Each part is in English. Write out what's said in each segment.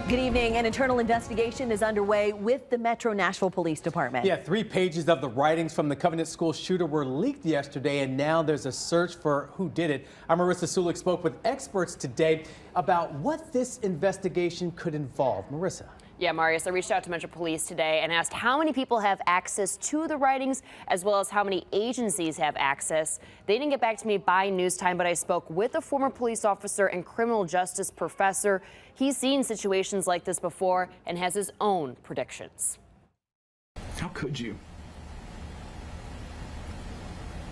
Good evening. An internal investigation is underway with the Metro Nashville Police Department. Yeah, 3 pages of the writings from the Covenant School shooter were leaked yesterday, and now there's a search for who did it. Marissa Sulik spoke with experts today about what this investigation could involve. Marissa. Yeah, Marius, I reached out to Metro Police today and asked how many people have access to the writings, as well as how many agencies have access. They didn't get back to me by news time, but I spoke with a former police officer and criminal justice professor. He's seen situations like this before and has his own predictions. How could you?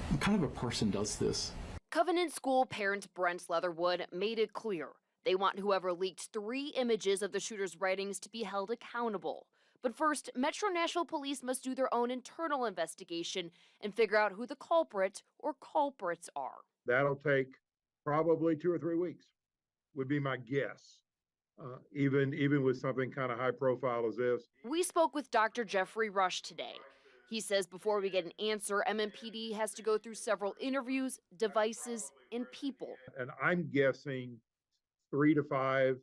What kind of a person does this? Covenant School parent Brent Leatherwood made it clear. They want whoever leaked 3 images of the shooter's writings to be held accountable. But first, Metro Nashville Police must do their own internal investigation and figure out who the culprit or culprits are. That'll take probably 2 or 3 weeks, would be my guess, even with something kind of high profile as this. We spoke with Dr. Jeffrey Rush today. He says before we get an answer, MNPD has to go through several interviews, devices, and people. And I'm guessing 3 to 5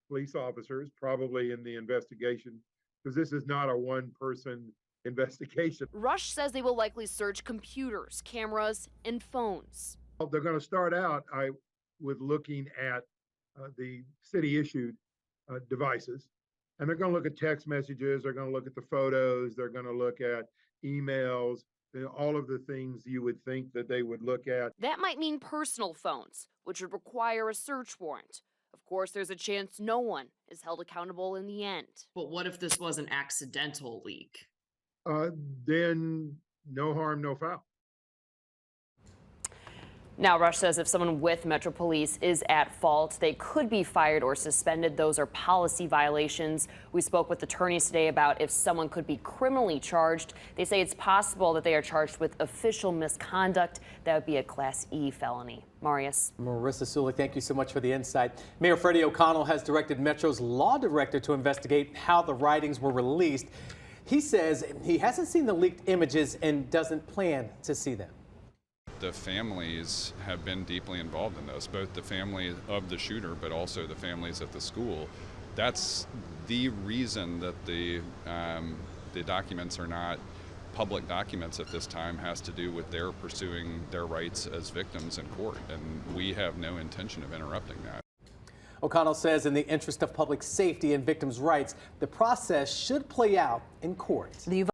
police officers probably in the investigation, because this is not a one-person investigation. Rush says they will likely search computers, cameras, and phones. They're going to start out with looking at the city-issued devices, and they're going to look at text messages, they're going to look at the photos, they're going to look at emails, all of the things you would think that they would look at. That might mean personal phones, which would require a search warrant. Of course, there's a chance no one is held accountable in the end. But what if this was an accidental leak? Then no harm, no foul. Now, Rush says if someone with Metro Police is at fault, they could be fired or suspended. Those are policy violations. We spoke with attorneys today about if someone could be criminally charged. They say it's possible that they are charged with official misconduct. That would be a Class E felony. Marius. Marissa Sulik, thank you so much for the insight. Mayor Freddie O'Connell has directed Metro's law director to investigate how the writings were released. He says he hasn't seen the leaked images and doesn't plan to see them. The families have been deeply involved in this, both the family of the shooter, but also the families at the school. That's the reason that the documents are not public documents at this time, has to do with their pursuing their rights as victims in court, and we have no intention of interrupting that. O'Connell says in the interest of public safety and victims' rights, the process should play out in court.